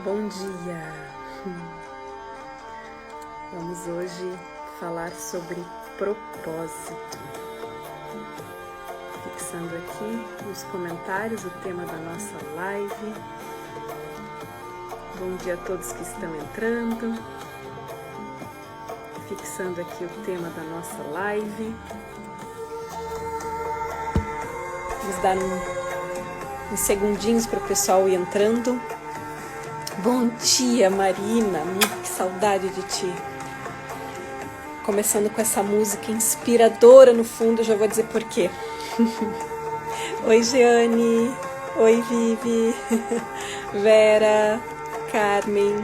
Bom dia! Vamos hoje falar sobre propósito. Fixando aqui nos comentários o tema da nossa live. Bom dia a todos que estão entrando. Fixando aqui o tema da nossa live. Vamos dar uns segundinhos para o pessoal ir entrando. Bom dia, Marina, que saudade de ti. Começando com essa música inspiradora no fundo, eu já vou dizer por quê. Oi, Jeane, oi, Vivi, Vera, Carmen,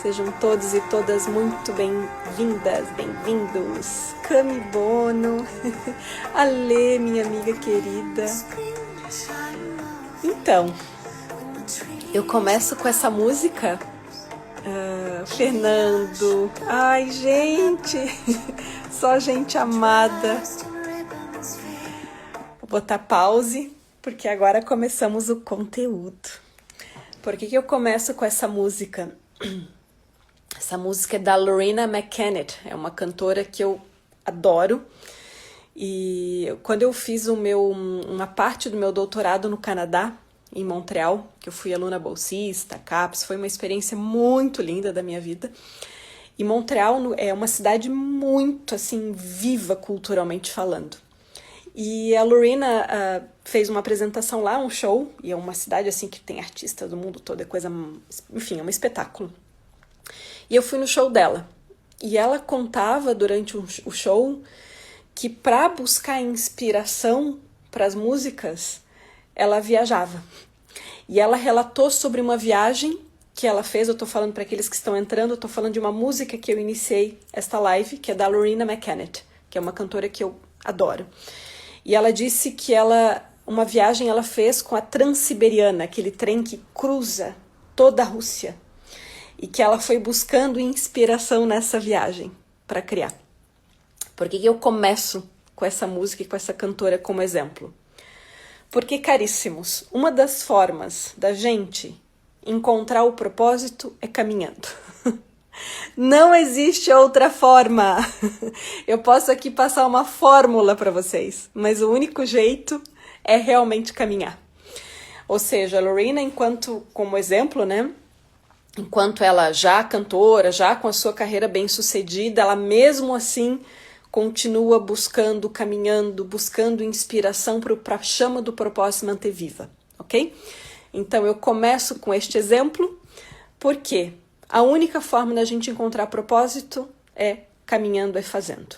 sejam todos e todas muito bem-vindas, bem-vindos. Cami Bono, Ale, minha amiga querida. Então, eu começo com essa música, Fernando, ai gente, só gente amada. Vou botar pause, porque agora começamos o conteúdo. Por que eu começo com essa música? Essa música é da Loreena McKennitt, é uma cantora que eu adoro. E quando eu fiz uma parte do meu doutorado no Canadá, em Montreal, que eu fui aluna bolsista, CAPES, foi uma experiência muito linda da minha vida. E Montreal é uma cidade muito, assim, viva culturalmente falando. E a Loreena fez uma apresentação lá, um show, e é uma cidade, assim, que tem artistas do mundo todo, é coisa, enfim, é um espetáculo. E eu fui no show dela. E ela contava durante o show que para buscar inspiração para as músicas, ela viajava. E ela relatou sobre uma viagem que ela fez, eu estou falando para aqueles que estão entrando, eu estou falando de uma música que eu iniciei esta live, que é da Loreena McKennitt, que é uma cantora que eu adoro. E ela disse que uma viagem ela fez com a Transiberiana, aquele trem que cruza toda a Rússia, e que ela foi buscando inspiração nessa viagem para criar. Por que eu começo com essa música e com essa cantora como exemplo? Porque, caríssimos, uma das formas da gente encontrar o propósito é caminhando. Não existe outra forma. Eu posso aqui passar uma fórmula para vocês, mas o único jeito é realmente caminhar. Ou seja, a Loreena, como exemplo, né? Enquanto ela já cantora, já com a sua carreira bem sucedida, ela mesmo assim continua buscando, caminhando, buscando inspiração para a chama do propósito manter viva, ok? Então eu começo com este exemplo, porque a única forma da gente encontrar propósito é caminhando, é fazendo.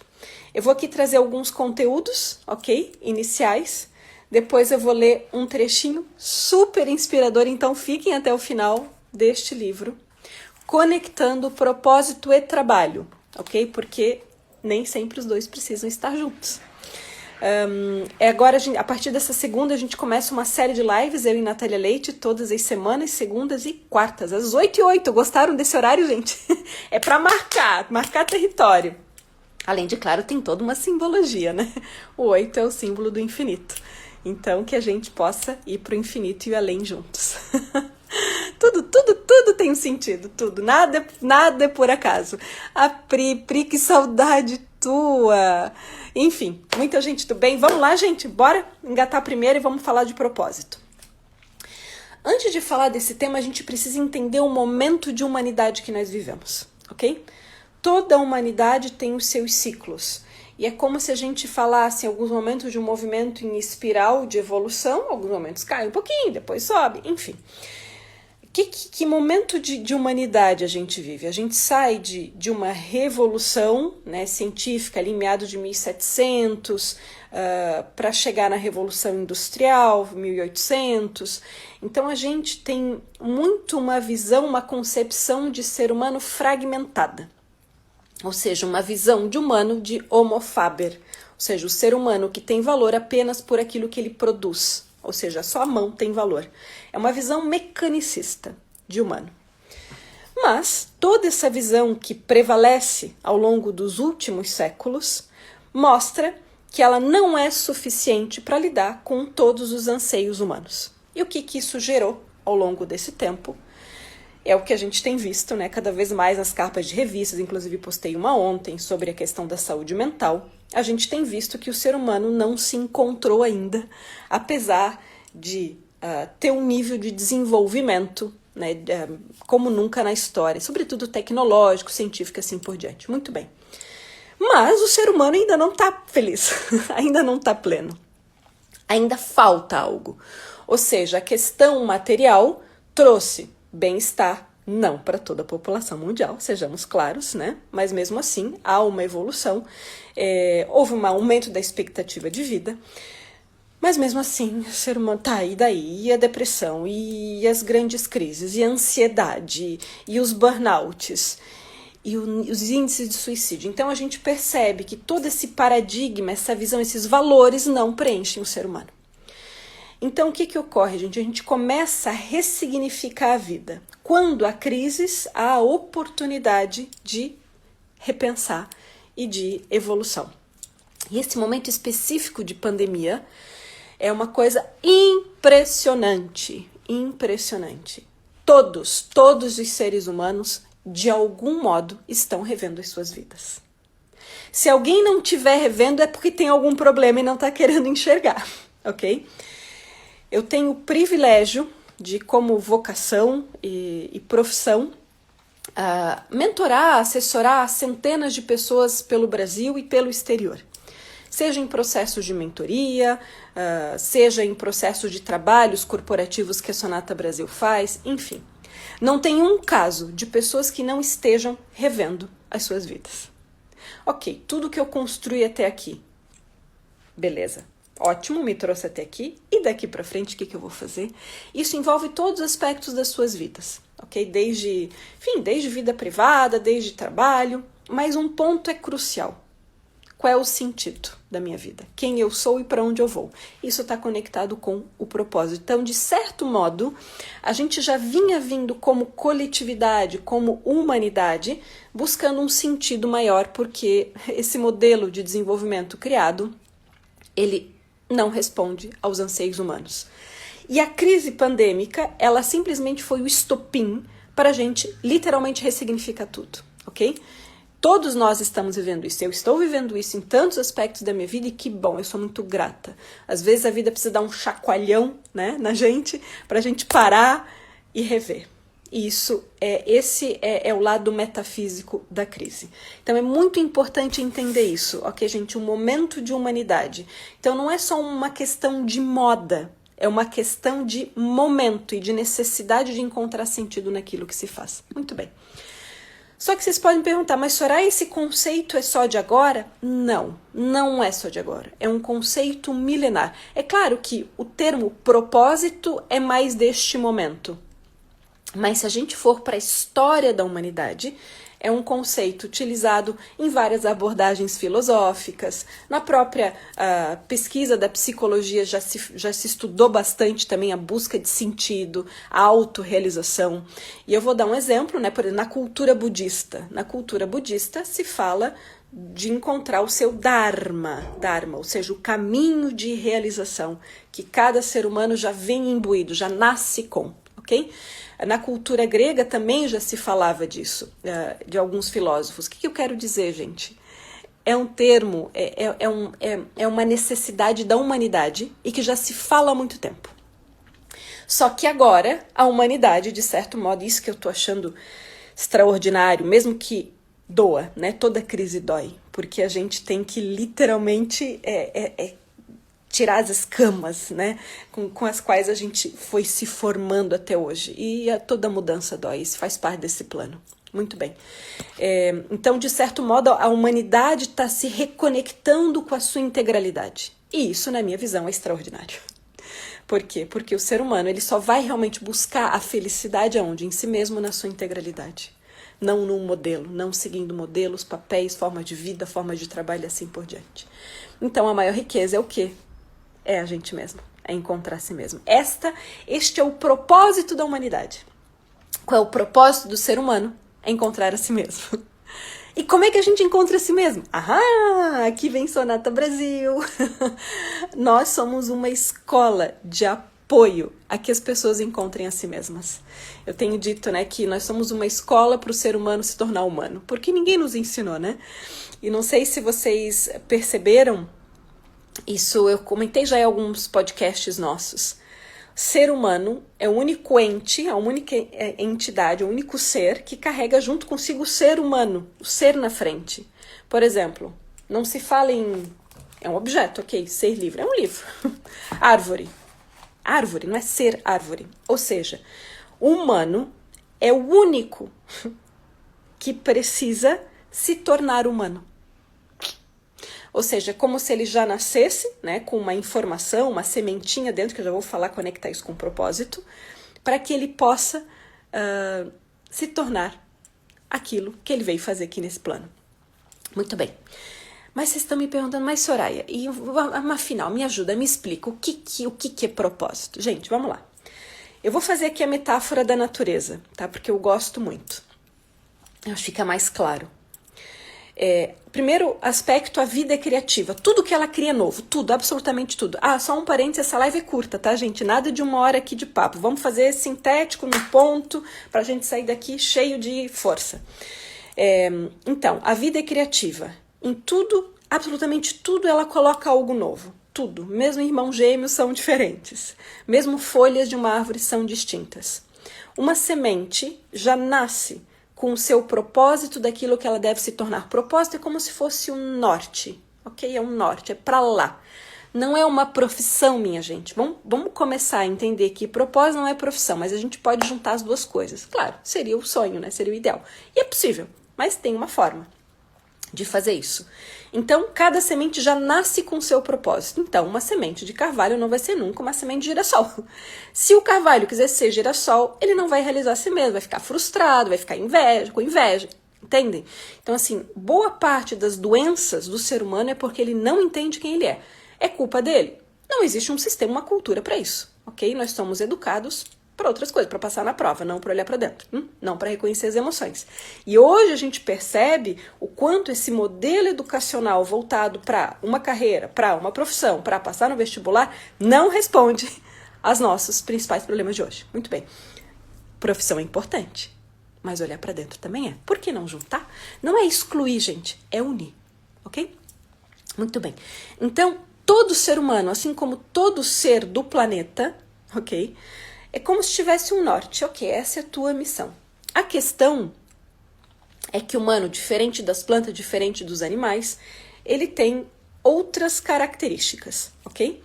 Eu vou aqui trazer alguns conteúdos, ok? Iniciais. Depois eu vou ler um trechinho super inspirador, então fiquem até o final deste livro, Conectando Propósito e Trabalho, ok? Porque nem sempre os dois precisam estar juntos. Agora, a partir dessa segunda, a gente começa uma série de lives, eu e Natália Leite, todas as semanas, segundas e quartas, às 8h08. Gostaram desse horário, gente? É para marcar território. Além de, claro, tem toda uma simbologia, né? O 8 é o símbolo do infinito. Então, que a gente possa ir para o infinito e além juntos. Tudo tem um sentido, tudo. Nada é por acaso. A Pri, que saudade tua. Enfim, muita gente do bem. Vamos lá, gente, bora engatar primeiro e vamos falar de propósito. Antes de falar desse tema, a gente precisa entender o momento de humanidade que nós vivemos, ok? Toda a humanidade tem os seus ciclos. E é como se a gente falasse em alguns momentos de um movimento em espiral de evolução, alguns momentos cai um pouquinho, depois sobe, enfim. Que momento de humanidade a gente vive? A gente sai de uma revolução, né, científica ali em meados de 1700 para chegar na Revolução Industrial, 1800. Então a gente tem muito uma visão, uma concepção de ser humano fragmentada. Ou seja, uma visão de humano de homo faber, ou seja, o ser humano que tem valor apenas por aquilo que ele produz, ou seja, só a mão tem valor. É uma visão mecanicista de humano. Mas toda essa visão que prevalece ao longo dos últimos séculos mostra que ela não é suficiente para lidar com todos os anseios humanos. E o que isso gerou ao longo desse tempo? é o que a gente tem visto, né, cada vez mais nas capas de revistas, inclusive postei uma ontem sobre a questão da saúde mental. A gente tem visto que o ser humano não se encontrou ainda, apesar de ter um nível de desenvolvimento, né, como nunca na história, sobretudo tecnológico, científico, assim por diante. Muito bem. Mas o ser humano ainda não está feliz, ainda não está pleno. Ainda falta algo. Ou seja, a questão material trouxe bem-estar, não para toda a população mundial, sejamos claros, né? Mas mesmo assim, há uma evolução, houve um aumento da expectativa de vida, mas mesmo assim, o ser humano tá aí daí, e a depressão, e as grandes crises, e a ansiedade, e os burnouts, e os índices de suicídio. Então a gente percebe que todo esse paradigma, essa visão, esses valores não preenchem o ser humano. Então o que ocorre, gente? A gente começa a ressignificar a vida. Quando há crises, há a oportunidade de repensar e de evolução. E esse momento específico de pandemia é uma coisa impressionante, impressionante. Todos os seres humanos, de algum modo, estão revendo as suas vidas. Se alguém não estiver revendo, é porque tem algum problema e não está querendo enxergar, ok? Eu tenho o privilégio de, como vocação e profissão, mentorar, assessorar centenas de pessoas pelo Brasil e pelo exterior. Seja em processos de mentoria, seja em processos de trabalhos corporativos que a Sonata Brasil faz, enfim. Não tem um caso de pessoas que não estejam revendo as suas vidas. Ok, tudo que eu construí até aqui, beleza, ótimo, me trouxe até aqui, e daqui para frente o que eu vou fazer? Isso envolve todos os aspectos das suas vidas, ok? Desde vida privada, desde trabalho, mas um ponto é crucial. Qual é o sentido da minha vida? Quem eu sou e para onde eu vou? Isso está conectado com o propósito. Então, de certo modo, a gente já vinha vindo como coletividade, como humanidade, buscando um sentido maior, porque esse modelo de desenvolvimento criado, ele não responde aos anseios humanos. E a crise pandêmica, ela simplesmente foi o estopim para a gente literalmente ressignificar tudo, ok? Todos nós estamos vivendo isso. Eu estou vivendo isso em tantos aspectos da minha vida e que bom, eu sou muito grata. Às vezes a vida precisa dar um chacoalhão, né, na gente, para a gente parar e rever. E esse é o lado metafísico da crise. Então é muito importante entender isso, ok, gente? Um momento de humanidade. Então não é só uma questão de moda, é uma questão de momento e de necessidade de encontrar sentido naquilo que se faz. Muito bem. Só que vocês podem perguntar, mas será esse conceito é só de agora? Não, não é só de agora. É um conceito milenar. É claro que o termo propósito é mais deste momento. Mas se a gente for para a história da humanidade, é um conceito utilizado em várias abordagens filosóficas. Na própria pesquisa da psicologia já se estudou bastante também a busca de sentido, a autorrealização. E eu vou dar um exemplo, né? Por exemplo, na cultura budista. Na cultura budista se fala de encontrar o seu dharma, ou seja, o caminho de realização, que cada ser humano já vem imbuído, já nasce com, ok? Na cultura grega também já se falava disso, de alguns filósofos. O que eu quero dizer, gente? É um termo, é uma necessidade da humanidade e que já se fala há muito tempo. Só que agora, a humanidade, de certo modo, isso que eu estou achando extraordinário, mesmo que doa, né? Toda crise dói, porque a gente tem que literalmente tirar as escamas, né, com as quais a gente foi se formando até hoje. E toda mudança dói, isso faz parte desse plano. Muito bem. Então, de certo modo, a humanidade está se reconectando com a sua integralidade. E isso, na minha visão, é extraordinário. Por quê? Porque o ser humano ele só vai realmente buscar a felicidade aonde? Em si mesmo, na sua integralidade. Não num modelo, não seguindo modelos, papéis, formas de vida, formas de trabalho e assim por diante. Então, a maior riqueza é o quê? É a gente mesmo, é encontrar a si mesmo. Este é o propósito da humanidade. Qual é o propósito do ser humano? É encontrar a si mesmo. E como é que a gente encontra a si mesmo? Aqui vem Sonata Brasil. Nós somos uma escola de apoio a que as pessoas encontrem a si mesmas. Eu tenho dito, né, que nós somos uma escola para o ser humano se tornar humano, porque ninguém nos ensinou, né? E não sei se vocês perceberam, isso eu comentei já em alguns podcasts nossos. Ser humano é o único ente, a única entidade, o único ser que carrega junto consigo o ser humano, o ser na frente. Por exemplo, não se fala em... É um objeto, ok? Ser livre. É um livro. Árvore. Árvore, não é ser árvore. Ou seja, o humano é o único que precisa se tornar humano. Ou seja, é como se ele já nascesse, né, com uma informação, uma sementinha dentro, que eu já vou falar, conectar isso com propósito, para que ele possa se tornar aquilo que ele veio fazer aqui nesse plano. Muito bem. Mas vocês estão me perguntando, mas Soraya, e afinal, me ajuda, me explica o que é propósito. Gente, vamos lá. Eu vou fazer aqui a metáfora da natureza, tá? Porque eu gosto muito. Eu acho que fica mais claro. Primeiro aspecto, a vida é criativa. Tudo que ela cria é novo, tudo, absolutamente tudo. Só um parênteses, essa live é curta, tá, gente? Nada de 1 hora aqui de papo. Vamos fazer sintético, no ponto, pra gente sair daqui cheio de força. Então, a vida é criativa. Em tudo, absolutamente tudo, ela coloca algo novo. Tudo. Mesmo irmãos gêmeos são diferentes. Mesmo folhas de uma árvore são distintas. Uma semente já nasce com o seu propósito daquilo que ela deve se tornar. Propósito é como se fosse um norte, ok? É um norte, é para lá. Não é uma profissão, minha gente. Vamos começar a entender que propósito não é profissão, mas a gente pode juntar as duas coisas. Claro, seria o sonho, né? Seria o ideal. E é possível, mas tem uma forma de fazer isso. Então, cada semente já nasce com o seu propósito. Então, uma semente de carvalho não vai ser nunca uma semente de girassol. Se o carvalho quiser ser girassol, ele não vai realizar a si mesmo, vai ficar frustrado, vai ficar com inveja, entendem? Então, assim, boa parte das doenças do ser humano é porque ele não entende quem ele é. É culpa dele? Não existe um sistema, uma cultura para isso, ok? Nós somos educados para outras coisas, para passar na prova, não para olhar para dentro, não para reconhecer as emoções. E hoje a gente percebe o quanto esse modelo educacional voltado para uma carreira, para uma profissão, para passar no vestibular, não responde aos nossos principais problemas de hoje. Muito bem, profissão é importante, mas olhar para dentro também é. Por que não juntar? Não é excluir, gente, é unir, ok? Muito bem. Então, todo ser humano, assim como todo ser do planeta, ok? É como se tivesse um norte. Ok, essa é a tua missão. A questão é que o humano, diferente das plantas, diferente dos animais, ele tem outras características, ok?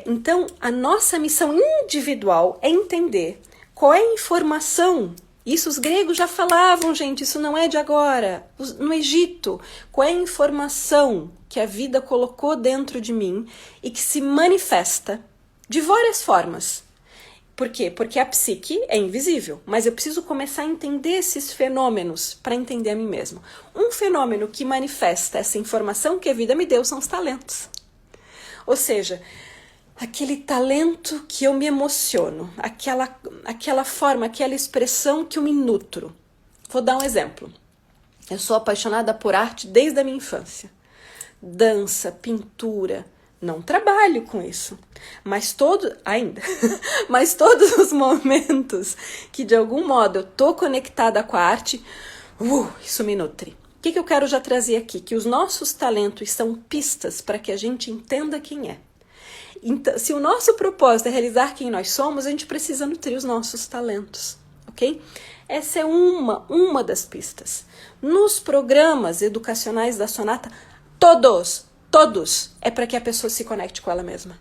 Então, a nossa missão individual é entender qual é a informação. Isso os gregos já falavam, gente, isso não é de agora. No Egito, qual é a informação que a vida colocou dentro de mim e que se manifesta de várias formas. Por quê? Porque a psique é invisível, mas eu preciso começar a entender esses fenômenos para entender a mim mesmo. Um fenômeno que manifesta essa informação que a vida me deu são os talentos. Ou seja, aquele talento que eu me emociono, aquela forma, aquela expressão que eu me nutro. Vou dar um exemplo. Eu sou apaixonada por arte desde a minha infância. Dança, pintura. Não trabalho com isso, mas todos os momentos que de algum modo eu tô conectada com a arte, isso me nutre. O que eu quero já trazer aqui? Que os nossos talentos são pistas para que a gente entenda quem é. Então, se o nosso propósito é realizar quem nós somos, a gente precisa nutrir os nossos talentos, ok? Essa é uma das pistas. Nos programas educacionais da Sonata, todos, é para que a pessoa se conecte com ela mesma.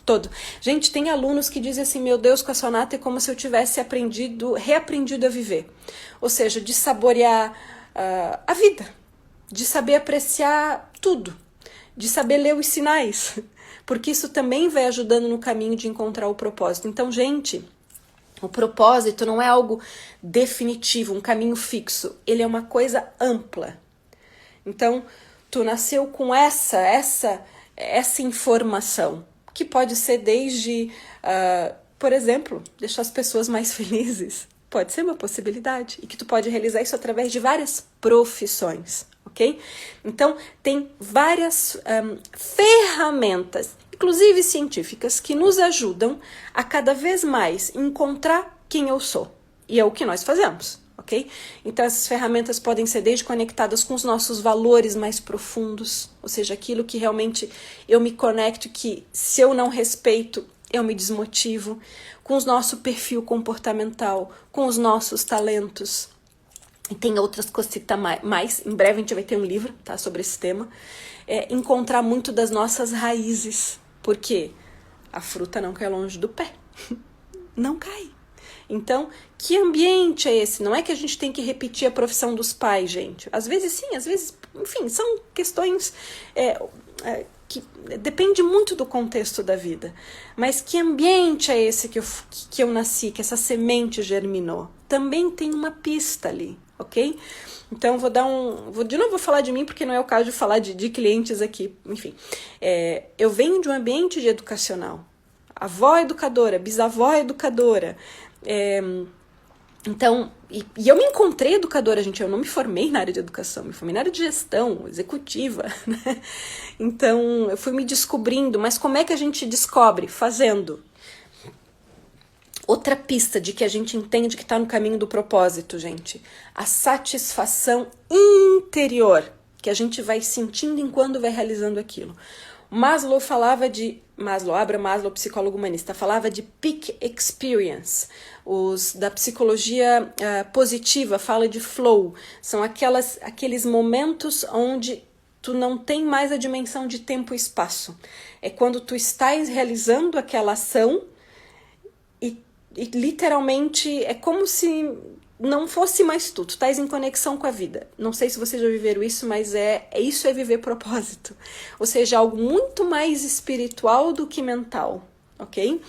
Todo. Gente, tem alunos que dizem assim, meu Deus, com a Sonata é como se eu tivesse reaprendido a viver. Ou seja, de saborear a vida, de saber apreciar tudo, de saber ler os sinais, porque isso também vai ajudando no caminho de encontrar o propósito. Então, gente, o propósito não é algo definitivo, um caminho fixo, ele é uma coisa ampla. Então, tu nasceu com essa informação, que pode ser desde, por exemplo, deixar as pessoas mais felizes. Pode ser uma possibilidade. E que tu pode realizar isso através de várias profissões, ok? Então, tem várias ferramentas. inclusive científicas, que nos ajudam a cada vez mais encontrar quem eu sou. E é o que nós fazemos, ok? Então essas ferramentas podem ser desde conectadas com os nossos valores mais profundos, ou seja, aquilo que realmente eu me conecto, que se eu não respeito, eu me desmotivo, com o nosso perfil comportamental, com os nossos talentos. E tem outras cositas mais, em breve a gente vai ter um livro, tá, sobre esse tema. Encontrar muito das nossas raízes, porque a fruta não cai longe do pé, não cai. Então, que ambiente é esse? Não é que a gente tem que repetir a profissão dos pais, gente. Às vezes sim, às vezes, enfim, são questões que depende muito do contexto da vida. Mas que ambiente é esse que eu nasci, que essa semente germinou? Também tem uma pista ali, ok? Então, de novo vou falar de mim, porque não é o caso de falar de clientes aqui. Enfim, eu venho de um ambiente educacional. Avó educadora, bisavó educadora. Então, e eu me encontrei educadora, gente, eu não me formei na área de educação, me formei na área de gestão, executiva, né? Então, eu fui me descobrindo, mas como é que a gente descobre? Fazendo. Outra pista de que a gente entende que está no caminho do propósito, gente, a satisfação interior que a gente vai sentindo enquanto vai realizando aquilo. Maslow falava de, Abraham Maslow, psicólogo humanista, falava de peak experience. Os da psicologia positiva fala de flow. São aqueles momentos onde tu não tem mais a dimensão de tempo e espaço. É quando tu estás realizando aquela ação e literalmente é como se não fosse mais tu estás em conexão com a vida. Não sei se vocês já viveram isso, mas isso é viver propósito. Ou seja, algo muito mais espiritual do que mental, ok?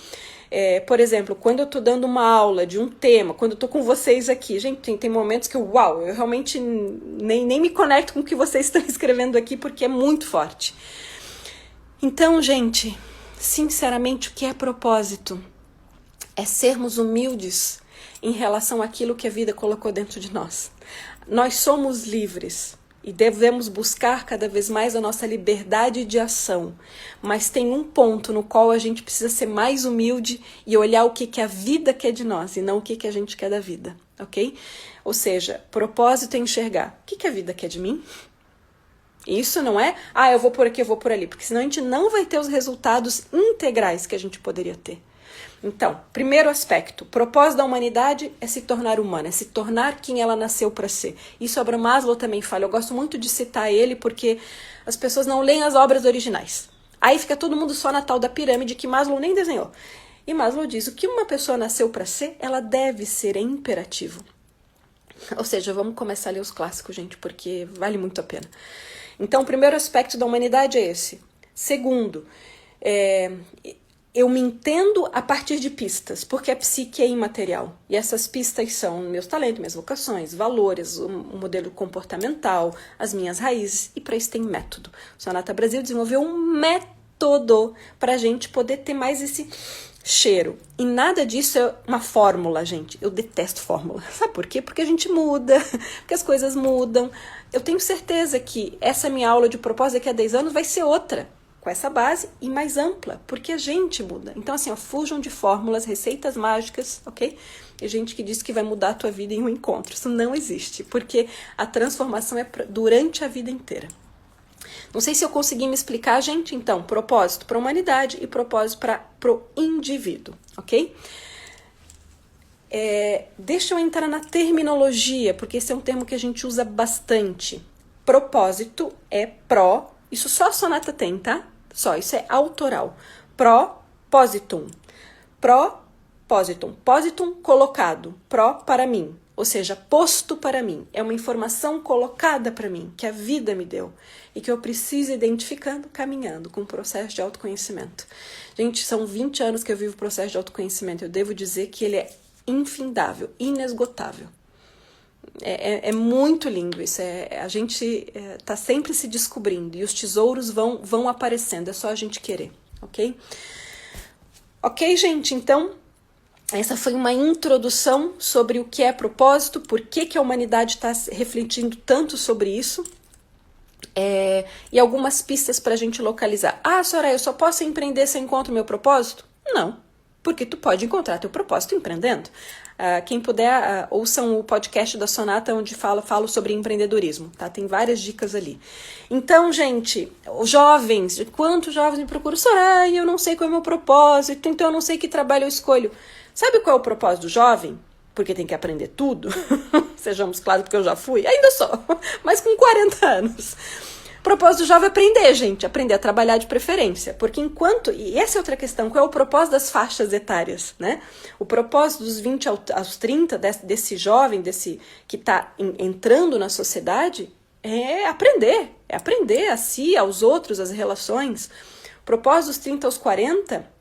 Por exemplo, quando eu tô dando uma aula de um tema, quando eu tô com vocês aqui, gente, tem momentos que eu realmente nem me conecto com o que vocês estão escrevendo aqui, porque é muito forte. Então, gente, sinceramente, o que é propósito? É sermos humildes em relação àquilo que a vida colocou dentro de nós. Nós somos livres e devemos buscar cada vez mais a nossa liberdade de ação. Mas tem um ponto no qual a gente precisa ser mais humilde e olhar o que a vida quer de nós e não o que a gente quer da vida, ok? Ou seja, propósito é enxergar o que a vida quer de mim. Isso não é, eu vou por aqui, eu vou por ali, porque senão a gente não vai ter os resultados integrais que a gente poderia ter. Então, primeiro aspecto, o propósito da humanidade é se tornar humana, é se tornar quem ela nasceu para ser. Isso Abraham Maslow também fala, eu gosto muito de citar ele porque as pessoas não leem as obras originais. Aí fica todo mundo só na tal da pirâmide que Maslow nem desenhou. E Maslow diz, o que uma pessoa nasceu para ser, ela deve ser, é imperativo. Ou seja, vamos começar a ler os clássicos, gente, porque vale muito a pena. Então, o primeiro aspecto da humanidade é esse. Segundo, eu me entendo a partir de pistas, porque a psique é imaterial. E essas pistas são meus talentos, minhas vocações, valores, o modelo comportamental, as minhas raízes, e para isso tem método. O Sonata Brasil desenvolveu um método para a gente poder ter mais esse cheiro. E nada disso é uma fórmula, gente. Eu detesto fórmula. Sabe por quê? Porque a gente muda, porque as coisas mudam. Eu tenho certeza que essa minha aula de propósito daqui a 10 anos vai ser outra, com essa base e mais ampla, porque a gente muda. Então, assim, fujam de fórmulas, receitas mágicas, ok? E gente que diz que vai mudar a tua vida em um encontro. Isso não existe, porque a transformação é durante a vida inteira. Não sei se eu consegui me explicar, gente. Então, propósito para a humanidade e propósito para o indivíduo, ok? Deixa eu entrar na terminologia, porque esse é um termo que a gente usa bastante. Propósito é pró, isso só a sonata tem, tá? Só, isso é autoral. Propositum. Propositum. Positum colocado. Pró para mim. Ou seja, posto para mim. É uma informação colocada para mim, que a vida me deu. E que eu preciso ir identificando, caminhando com o processo de autoconhecimento. Gente, são 20 anos que eu vivo o processo de autoconhecimento. Eu devo dizer que ele é infindável, inesgotável. É muito lindo isso, a gente tá sempre se descobrindo e os tesouros vão aparecendo, é só a gente querer, ok? Ok, gente, então essa foi uma introdução sobre o que é propósito, por que a humanidade está refletindo tanto sobre isso e algumas pistas para a gente localizar. Ah, Soraya, eu só posso empreender se eu encontro meu propósito? Não, porque tu pode encontrar teu propósito empreendendo. Quem puder, ouçam o podcast da Sonata, onde falo sobre empreendedorismo, tá? Tem várias dicas ali. Então, gente, os jovens, quantos jovens me procuram? Soraya, eu não sei qual é o meu propósito, então eu não sei que trabalho eu escolho. Sabe qual é o propósito do jovem? Porque tem que aprender tudo. Sejamos claros, porque eu já fui, ainda sou, mas com 40 anos. O propósito do jovem é aprender, gente, aprender a trabalhar de preferência, porque e essa é outra questão, qual é o propósito das faixas etárias, né? O propósito dos 20 aos 30, desse jovem, que está entrando na sociedade, é aprender a si, aos outros, as relações. O propósito dos 30 aos 40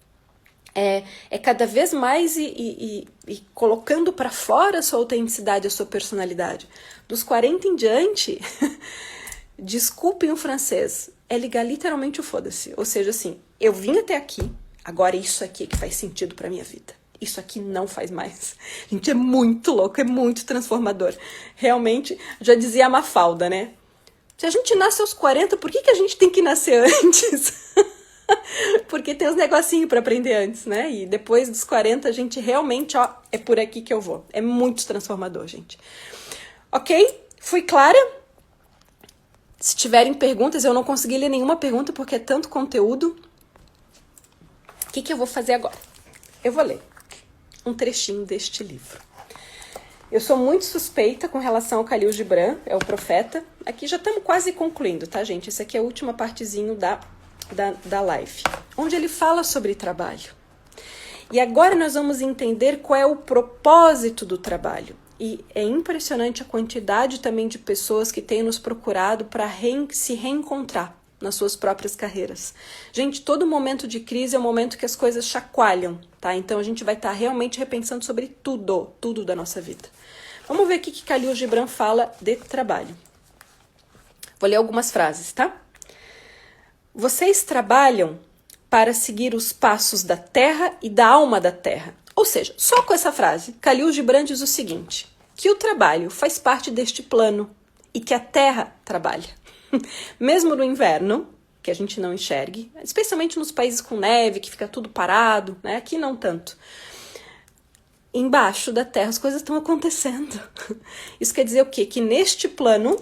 é cada vez mais e colocando para fora a sua autenticidade, a sua personalidade. Dos 40 em diante, desculpem o francês, é ligar literalmente o foda-se. Ou seja, assim, eu vim até aqui, agora isso aqui é que faz sentido para minha vida. Isso aqui não faz mais. Gente, é muito louco, é muito transformador. Realmente, já dizia a Mafalda, né? Se a gente nasce aos 40, por que a gente tem que nascer antes? Porque tem uns negocinhos para aprender antes, né? E depois dos 40 a gente realmente, é por aqui que eu vou. É muito transformador, gente. Ok? Fui clara? Se tiverem perguntas, eu não consegui ler nenhuma pergunta porque é tanto conteúdo. O que eu vou fazer agora? Eu vou ler um trechinho deste livro. Eu sou muito suspeita com relação ao Khalil Gibran, é o profeta. Aqui já estamos quase concluindo, tá, gente? Essa aqui é a última partezinho da live, onde ele fala sobre trabalho. E agora nós vamos entender qual é o propósito do trabalho. E é impressionante a quantidade também de pessoas que têm nos procurado para se reencontrar nas suas próprias carreiras. Gente, todo momento de crise é um momento que as coisas chacoalham, tá? Então a gente vai estar realmente repensando sobre tudo da nossa vida. Vamos ver o que Khalil Gibran fala de trabalho. Vou ler algumas frases, tá? Vocês trabalham para seguir os passos da terra e da alma da terra. Ou seja, só com essa frase, Khalil Gibran diz o seguinte, que o trabalho faz parte deste plano e que a terra trabalha. Mesmo no inverno, que a gente não enxergue, especialmente nos países com neve, que fica tudo parado, né? Aqui não tanto. Embaixo da terra as coisas estão acontecendo. Isso quer dizer o quê? Que neste plano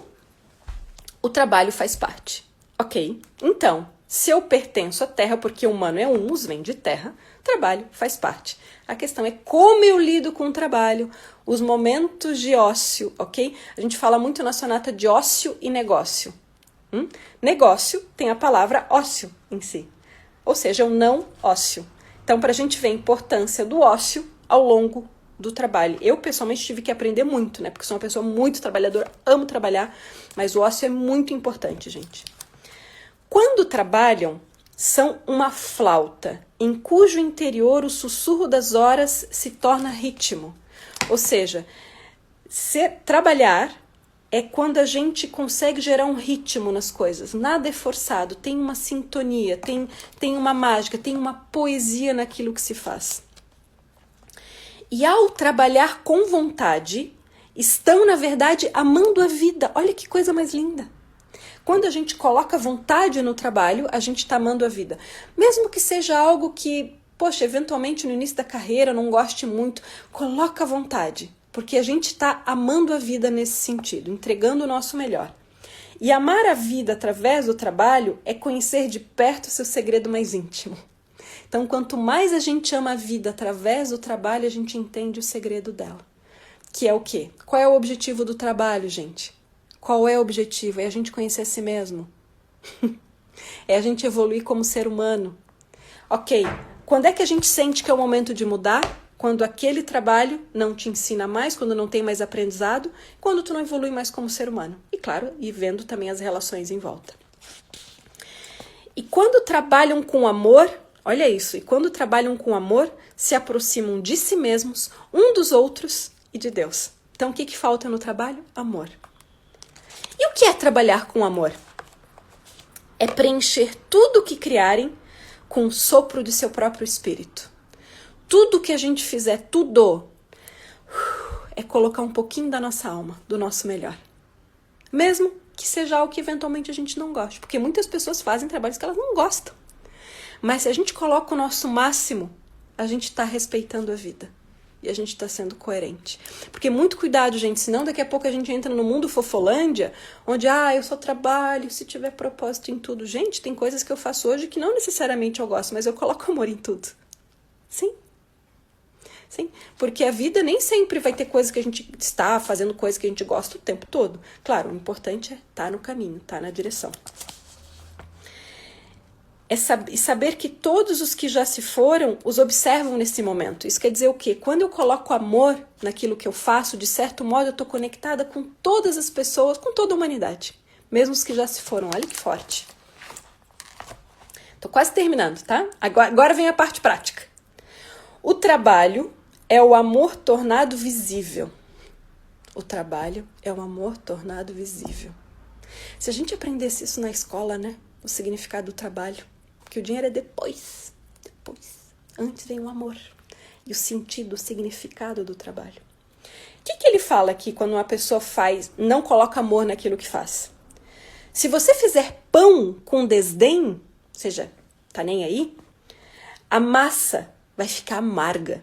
o trabalho faz parte. Ok, então, se eu pertenço à terra, porque humano é humus, vem de terra, trabalho faz parte. A questão é como eu lido com o trabalho, os momentos de ócio, ok? A gente fala muito na Sonata de ócio e negócio. Negócio tem a palavra ócio em si, ou seja, o não ócio. Então, para a gente ver a importância do ócio ao longo do trabalho. Eu, pessoalmente, tive que aprender muito, né? Porque sou uma pessoa muito trabalhadora, amo trabalhar, mas o ócio é muito importante, gente. Quando trabalham, são uma flauta, em cujo interior o sussurro das horas se torna ritmo. Ou seja, trabalhar é quando a gente consegue gerar um ritmo nas coisas. Nada é forçado, tem uma sintonia, tem uma mágica, tem uma poesia naquilo que se faz. E ao trabalhar com vontade, estão, na verdade, amando a vida. Olha que coisa mais linda. Quando a gente coloca vontade no trabalho, a gente está amando a vida. Mesmo que seja algo que, poxa, eventualmente no início da carreira não goste muito, coloca vontade. Porque a gente está amando a vida nesse sentido, entregando o nosso melhor. E amar a vida através do trabalho é conhecer de perto o seu segredo mais íntimo. Então, quanto mais a gente ama a vida através do trabalho, a gente entende o segredo dela. Que é o quê? Qual é o objetivo do trabalho, gente? Qual é o objetivo? É a gente conhecer a si mesmo. É a gente evoluir como ser humano. Ok, quando é que a gente sente que é o momento de mudar? Quando aquele trabalho não te ensina mais, quando não tem mais aprendizado, quando tu não evolui mais como ser humano. E claro, e vendo também as relações em volta. E quando trabalham com amor, olha isso, e quando trabalham com amor, se aproximam de si mesmos, um dos outros e de Deus. Então o que falta no trabalho? Amor. E o que é trabalhar com amor? É preencher tudo o que criarem com o sopro de seu próprio espírito. Tudo que a gente fizer, tudo, é colocar um pouquinho da nossa alma, do nosso melhor. Mesmo que seja algo que eventualmente a gente não goste. Porque muitas pessoas fazem trabalhos que elas não gostam. Mas se a gente coloca o nosso máximo, a gente está respeitando a vida. E a gente está sendo coerente. Porque muito cuidado, gente, senão daqui a pouco a gente entra no mundo fofolândia, onde, eu só trabalho se tiver propósito em tudo. Gente, tem coisas que eu faço hoje que não necessariamente eu gosto, mas eu coloco amor em tudo. Sim. Sim, porque a vida nem sempre vai ter coisa que a gente está fazendo, coisa que a gente gosta o tempo todo. Claro, o importante é estar no caminho, estar na direção. E saber que todos os que já se foram os observam nesse momento. Isso quer dizer o quê? Quando eu coloco amor naquilo que eu faço, de certo modo eu estou conectada com todas as pessoas, com toda a humanidade. Mesmo os que já se foram. Olha que forte. Estou quase terminando, tá? Agora vem a parte prática. O trabalho é o amor tornado visível. O trabalho é o amor tornado visível. Se a gente aprendesse isso na escola, né? O significado do trabalho. Que o dinheiro é depois. Antes vem o amor. E o sentido, o significado do trabalho. O que ele fala aqui quando uma pessoa não coloca amor naquilo que faz? Se você fizer pão com desdém, ou seja, tá nem aí, a massa vai ficar amarga.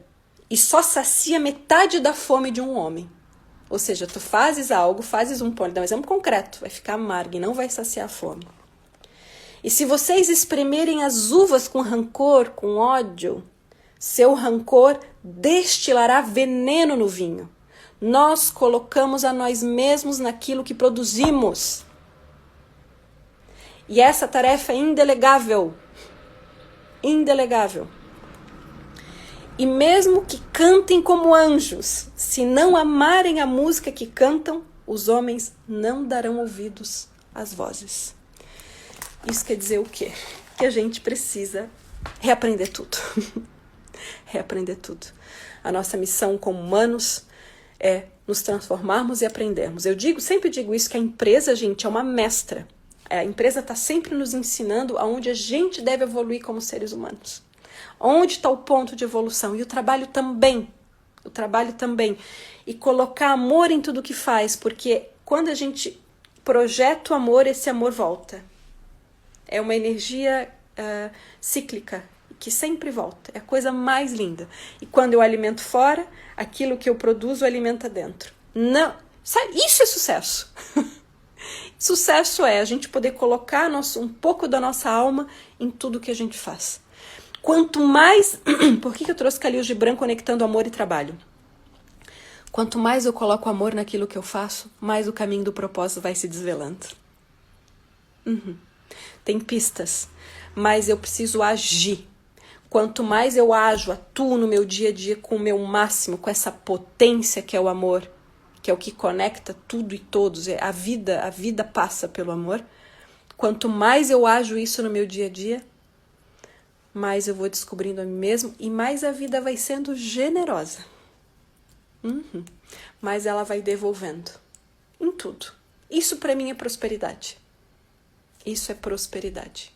E só sacia metade da fome de um homem. Ou seja, tu fazes um pão, dá um exemplo concreto, vai ficar amarga e não vai saciar a fome. E se vocês espremerem as uvas com rancor, com ódio, seu rancor destilará veneno no vinho. Nós colocamos a nós mesmos naquilo que produzimos. E essa tarefa é indelegável. Indelegável. E mesmo que cantem como anjos, se não amarem a música que cantam, os homens não darão ouvidos às vozes. Isso quer dizer o quê? Que a gente precisa reaprender tudo. Reaprender tudo. A nossa missão como humanos é nos transformarmos e aprendermos. Sempre digo isso, que a empresa, gente, é uma mestra. A empresa está sempre nos ensinando aonde a gente deve evoluir como seres humanos. Onde está o ponto de evolução? E o trabalho também. O trabalho também. E colocar amor em tudo que faz, porque quando a gente projeta o amor, esse amor volta. É uma energia cíclica, que sempre volta. É a coisa mais linda. E quando eu alimento fora, aquilo que eu produzo alimenta dentro. Não, sabe, isso é sucesso. Sucesso é a gente poder colocar um pouco da nossa alma em tudo que a gente faz. Quanto mais... Por que eu trouxe Khalil Gibran conectando amor e trabalho? Quanto mais eu coloco amor naquilo que eu faço, mais o caminho do propósito vai se desvelando. Tem pistas, mas eu preciso agir. Quanto mais eu atuo no meu dia a dia com o meu máximo, com essa potência que é o amor, que é o que conecta tudo e todos, a vida passa pelo amor. Quanto mais eu ajo isso no meu dia a dia, mais eu vou descobrindo a mim mesmo e mais a vida vai sendo generosa. Mais ela vai devolvendo em tudo. Isso para mim é prosperidade. Isso é prosperidade.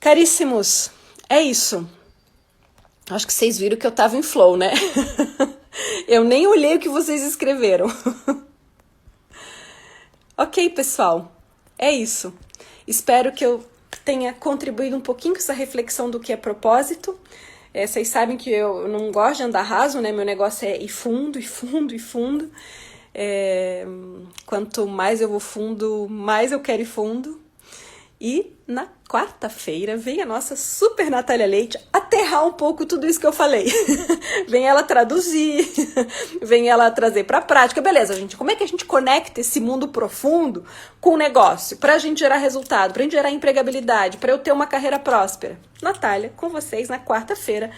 Caríssimos, é isso. Acho que vocês viram que eu tava em flow, né? Eu nem olhei o que vocês escreveram. Ok, pessoal. É isso. Espero que eu tenha contribuído um pouquinho com essa reflexão do que é propósito. Vocês sabem que eu não gosto de andar raso, né? Meu negócio é ir fundo, e fundo, e fundo. Quanto mais eu vou fundo, mais eu quero ir fundo. E na quarta-feira vem a nossa super Natália Leite aterrar um pouco tudo isso que eu falei. Vem ela traduzir, vem ela trazer pra prática. Beleza, gente, como é que a gente conecta esse mundo profundo com o negócio? Pra gente gerar resultado, pra gente gerar empregabilidade, pra eu ter uma carreira próspera. Natália, com vocês na quarta-feira.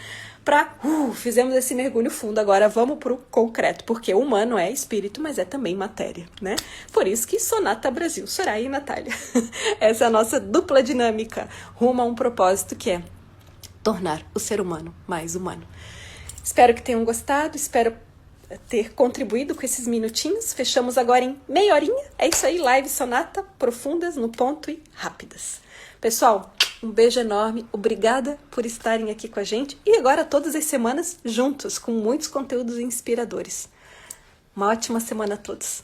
Fizemos esse mergulho fundo, agora vamos pro concreto, porque o humano é espírito, mas é também matéria, né? Por isso que Sonata Brasil, Soraya e Natália. Essa é a nossa dupla dinâmica, rumo a um propósito que é tornar o ser humano mais humano. Espero que tenham gostado, espero ter contribuído com esses minutinhos. Fechamos agora em meia horinha. É isso aí, live Sonata, profundas, no ponto e rápidas. Pessoal, um beijo enorme, obrigada por estarem aqui com a gente e agora todas as semanas juntos, com muitos conteúdos inspiradores. Uma ótima semana a todos.